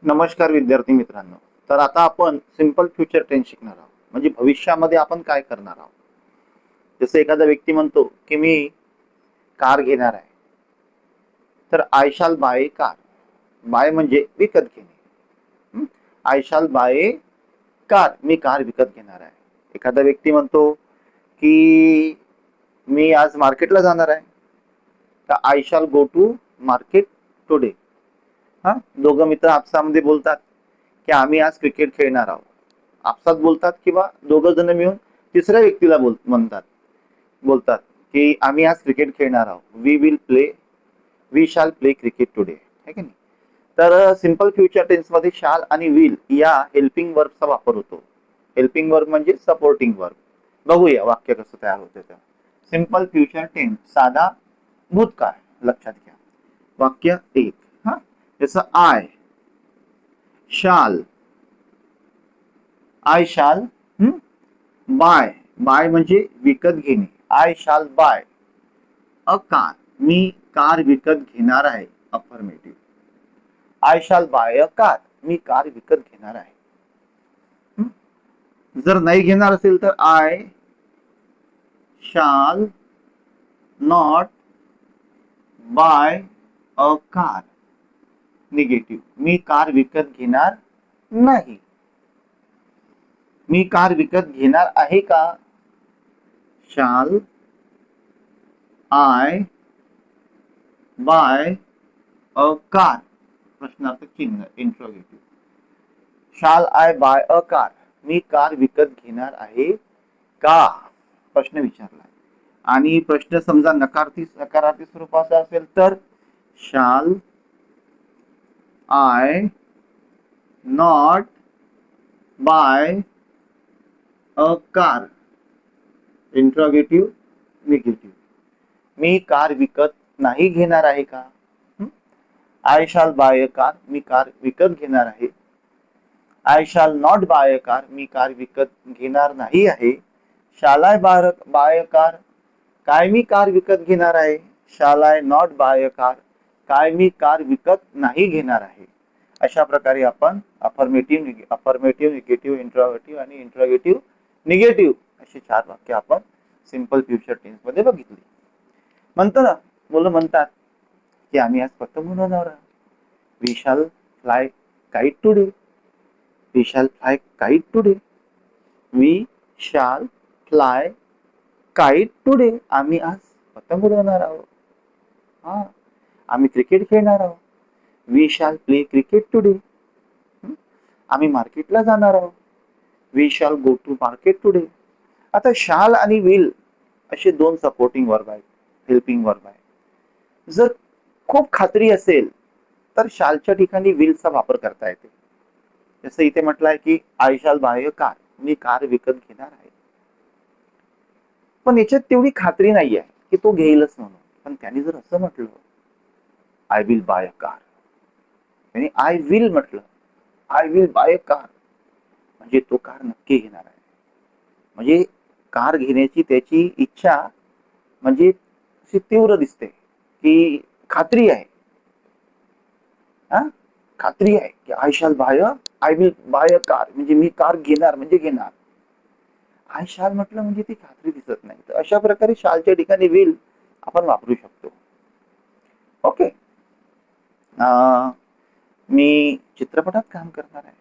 नमस्कार विद्यार्थी मित्रांनो. तर आता आपण सिंपल फ्युचर टेन्स शिकणार आहोत. म्हणजे भविष्यामध्ये आपण काय करणार आहोत. जसं एखादा व्यक्ती म्हणतो की मी कार घेणार आहे, तर I shall by car. Bye म्हणजे विकत घेणे. आय शाल बाय कार, मी कार विकत घेणार आहे. एखादा व्यक्ती म्हणतो की मी आज मार्केटला जाणार आहे, तर आय शाल गो टू मार्केट टुडे. हा, दोघं मित्र आपसामध्ये बोलतात की आम्ही आज क्रिकेट खेळणार आहोत. आपसात बोलतात किंवा दोघं जण मिळून तिसऱ्या व्यक्तीला बोलतात की आम्ही आज क्रिकेट खेळणार आहोत. वी शाल प्ले क्रिकेट टुडे, है की नाही. तर सिंपल फ्युचर टेन्स मध्ये शाल आणि विल या हेल्पिंग वर्बचा वापर होतो. हेल्पिंग वर्ब म्हणजे सपोर्टिंग वर्ब. बघूया वाक्य कसं तयार होते. तर सिंपल फ्युचर टेन्स, साधा भूतकाळ. लक्षात घ्या. वाक्य 1. हा, जसं शाल आय शाल बाय. बाय म्हणजे विकत घेणे. I shall buy a car, मी कार विकत घेणार आहे. Affirmative. I shall buy a car, मी कार विकत घेणार आहे. जर नाही घेणार असेल तर I shall not buy a car. Negative, मी कार विकत घेणार नाही. मी कार विकत घेणार आहे का. Shall I buy a car, प्रश्नार्थक चिन्ह, interrogative. Shall I buy a car, मी कार विकत घेणार आहे का, प्रश्न विचारला. आणि प्रश्न समजा नकारार्थी स्वरूपाचा असेल तर shall I not buy a car. Interrogative, negative. मी कार विकत नाही घेणार आहे का. I shall buy a car, मी कार विकत घेणार आहे. I shall not buy a car, मी कार विकत घेणार नाही आहे. Shall I buy a car, काय मी कार विकत घेणार आहे. Shall I not buy a car, काय मी कार विकत नाही घेणार आहे. अशा प्रकारे आपण अफर्मेटिव्ह, निगेटिव्ह, इंट्रोगेटिव्ह आणि इंट्रोगेटिव्ह निगेटिव्ह अशी 4 वाक्य आपण सिंपल फ्युचर टेन्स मध्ये बघितली. म्हणतो ना, मुलं म्हणतात की आम्ही आज पतंग उडवणार आहोत. We shall fly kite today. We shall fly kite today. We shall fly kite today. आम्ही आज पतंग उडवणार आहोत. हा, आम्ही क्रिकेट खेळणार आहोत. वी शाल प्ले क्रिकेट टुडे. आम्ही मार्केटला जाणार आहोत. वी शाल गो टू मार्केट टुडे. आता शाल आणि विल असे 2 सपोर्टिंग वर्ब आहेत, हेल्पिंग वर्ब आहे. जर खूप खात्री असेल तर शालच्या ठिकाणी विलचा वापर करता येते. जसं इथे म्हटलंय की I shall buy a car, मी कार विकत घेणार आहे. पण याच्यात तेवढी खात्री नाहीये की तो घेईलच म्हणून. पण त्याने जर असं म्हटलं I will buy a car, आणि आय विल म्हटलं I will buy a car, म्हणजे तो कार नक्की घेणार आहे. म्हणजे कार घेण्याची त्याची इच्छा म्हणजे अशी तीव्र दिसते की खात्री आहे. खात्री आहे की I will buy a car, म्हणजे मी कार घेणार म्हणजे घेणार. आय शाल म्हटलं म्हणजे ती खात्री दिसत नाही. तर अशा प्रकारे शालच्या ठिकाणी विल आपण वापरू शकतो. ओके. मी चित्रपटात काम करणार आहे.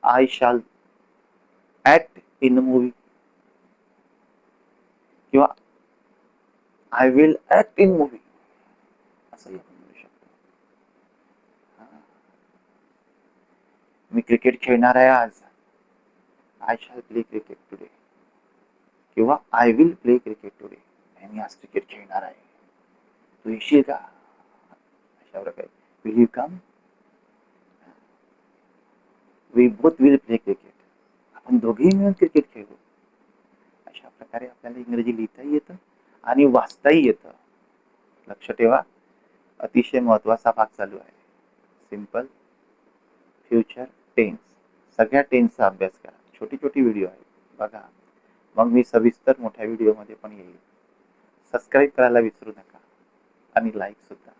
आय शाल ऍक्ट इन अ मूवी, किंवा I will act in movie, असंही आपण म्हणू शकतो. मी क्रिकेट खेळणार आहे आज. I shall play cricket today, किंवा I will play cricket today. मी आज क्रिकेट खेळणार आहे. तू येशील का. अशा प्रकारे will you come. We both will play cricket, आपण दोघेही मिळून क्रिकेट खेळू. अशा प्रकारे आपल्याला इंग्रजी लिहिताही येतं आणि वाचताही येतं. लक्ष ठेवा, अतिशय महत्वाचा भाग चालू आहे. Simple future tense. सगळ्या टेन्सचा अभ्यास करा. छोटी छोटी व्हिडिओ आहेत, बघा. मग मी सविस्तर मोठ्या व्हिडिओमध्ये पण येईल. सबस्क्राईब करायला विसरू नका आणि लाईक सुद्धा.